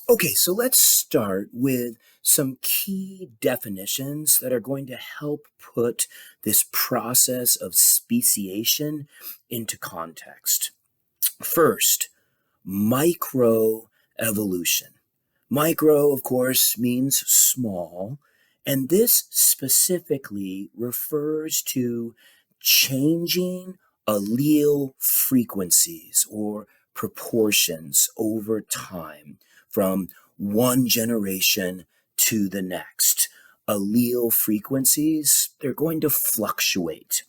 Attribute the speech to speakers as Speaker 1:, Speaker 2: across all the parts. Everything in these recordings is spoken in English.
Speaker 1: Okay, so let's start with some key definitions that are going to help put this process of speciation into context. First, microevolution. Micro, of course, means small, and this specifically refers to changing allele frequencies or proportions over time from one generation to the next. Allele frequencies, they're going to fluctuate.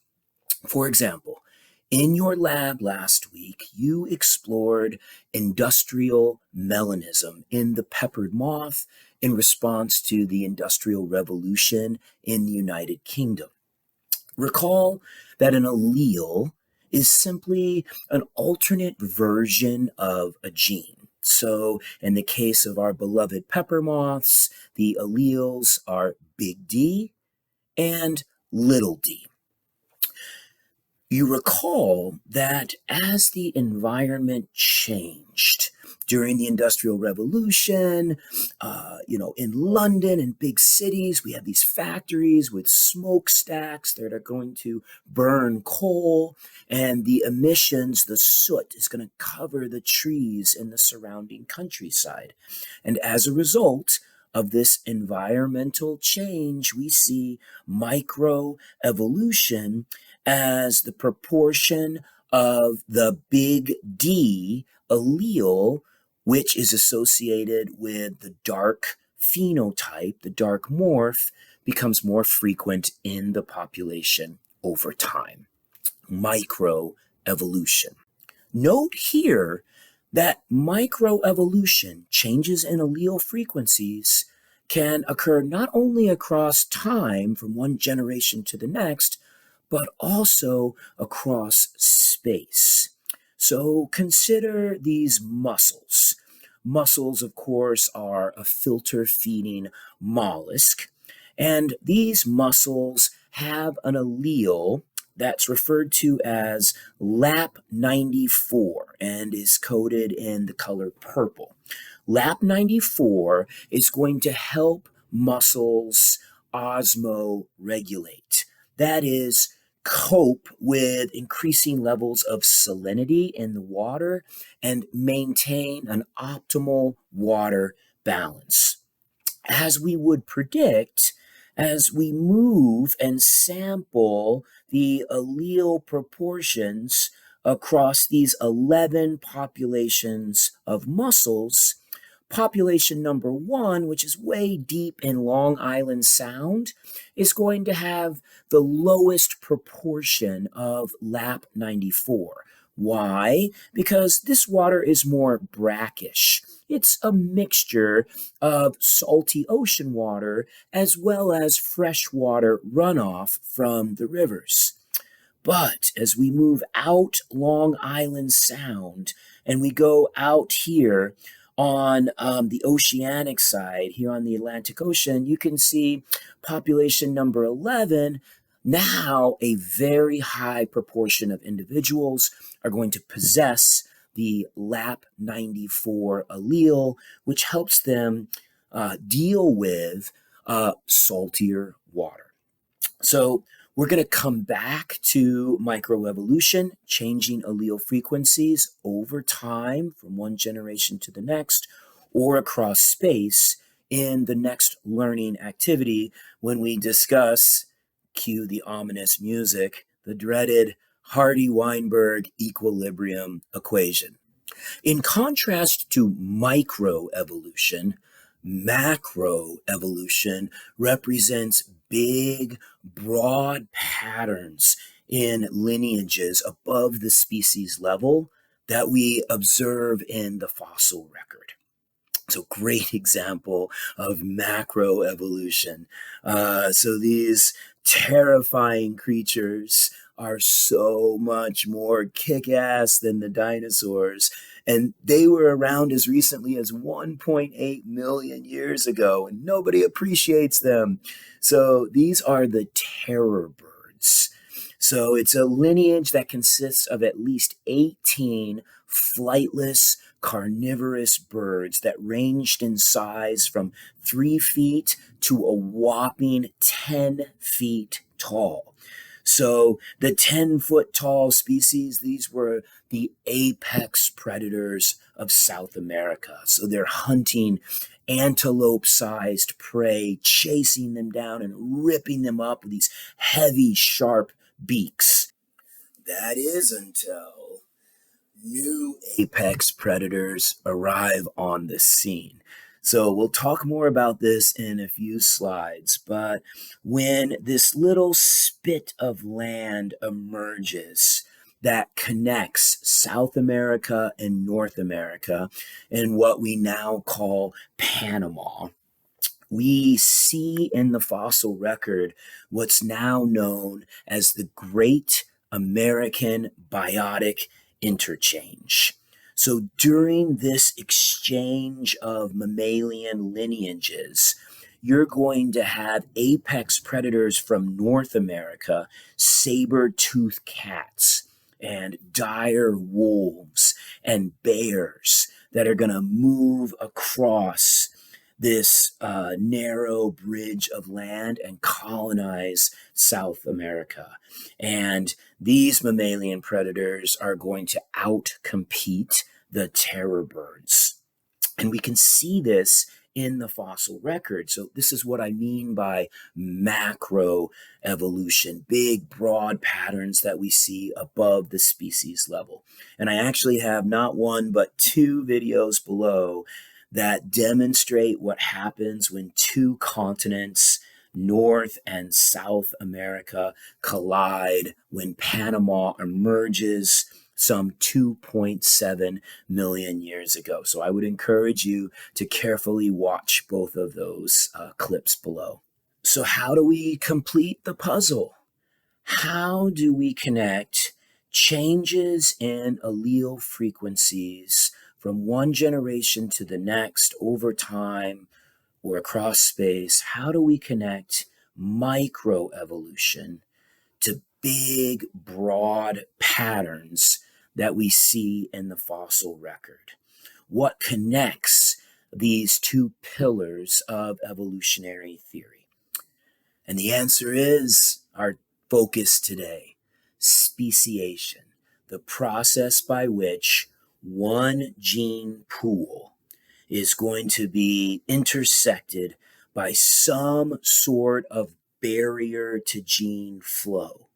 Speaker 1: For example, in your lab last week, you explored industrial melanism in the peppered moth in response to the Industrial Revolution in the United Kingdom. Recall that an allele is simply an alternate version of a gene. So, in the case of our beloved pepper moths, the alleles are big D and little d. You recall that as the environment changed during the Industrial Revolution, in London and big cities, we have these factories with smokestacks that are going to burn coal, and the emissions, the soot, is going to cover the trees in the surrounding countryside. And as a result of this environmental change, we see microevolution as the proportion of the big D allele, which is associated with the dark phenotype, the dark morph, becomes more frequent in the population over time. Microevolution. Note here that microevolution, changes in allele frequencies, can occur not only across time from one generation to the next, but also across space. So consider these mussels. Mussels, of course, are a filter feeding mollusk, and these mussels have an allele that's referred to as LAP94 and is coded in the color purple. LAP94 is going to help mussels osmoregulate. That is, cope with increasing levels of salinity in the water and maintain an optimal water balance. As we would predict, as we move and sample the allele proportions across these 11 populations of mussels, population number one, which is way deep in Long Island Sound, is going to have the lowest proportion of LAP94. Why? Because this water is more brackish. It's a mixture of salty ocean water as well as freshwater runoff from the rivers. But as we move out Long Island Sound and we go out here on the oceanic side, here on the Atlantic Ocean, you can see population number 11. Now, a very high proportion of individuals are going to possess the LAP94 allele, which helps them deal with saltier water. So we're going to come back to microevolution, changing allele frequencies over time from one generation to the next or across space in the next learning activity when we discuss, cue the ominous music, the dreaded Hardy-Weinberg equilibrium equation. In contrast to microevolution, macroevolution represents big, broad patterns in lineages above the species level that we observe in the fossil record. So, great example of macroevolution. So these terrifying creatures are so much more kick-ass than the dinosaurs, and they were around as recently as 1.8 million years ago, and nobody appreciates them. So these are the terror birds. So it's a lineage that consists of at least 18 flightless carnivorous birds that ranged in size from 3 feet to a whopping 10 feet tall. So the 10-foot tall species, these were the apex predators of South America. So they're hunting antelope sized prey, chasing them down and ripping them up with these heavy, sharp beaks. That is until new apex predators arrive on the scene. So we'll talk more about this in a few slides, but when this little spit of land emerges that connects South America and North America in what we now call Panama, we see in the fossil record what's now known as the Great American Biotic Interchange. So during this exchange of mammalian lineages, you're going to have apex predators from North America, saber-toothed cats, and dire wolves and bears that are going to move across this narrow bridge of land and colonize South America. And these mammalian predators are going to outcompete the terror birds. And we can see this in the fossil record. So this is what I mean by macro evolution, big, broad patterns that we see above the species level. And I actually have not one, but two videos below that demonstrate what happens when two continents, North and South America, collide when Panama emerges some 2.7 million years ago. So I would encourage you to carefully watch both of those clips below. So how do we complete the puzzle? How do we connect changes in allele frequencies from one generation to the next over time or across space? How do we connect microevolution to big, broad patterns that we see in the fossil record? What connects these two pillars of evolutionary theory? And the answer is our focus today: speciation, the process by which one gene pool is going to be intersected by some sort of barrier to gene flow.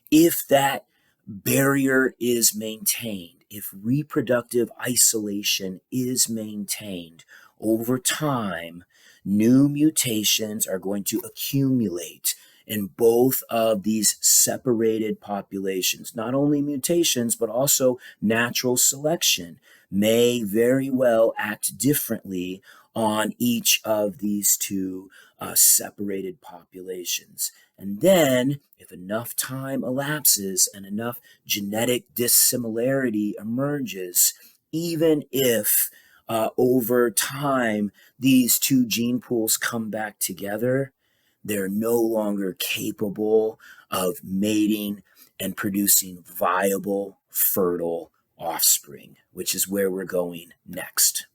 Speaker 1: If that barrier is maintained, if reproductive isolation is maintained over time, new mutations are going to accumulate in both of these separated populations. Not only mutations, but also natural selection may very well act differently on each of these two separated populations. And then, if enough time elapses and enough genetic dissimilarity emerges, even if over time these two gene pools come back together, they're no longer capable of mating and producing viable, fertile offspring, which is where we're going next.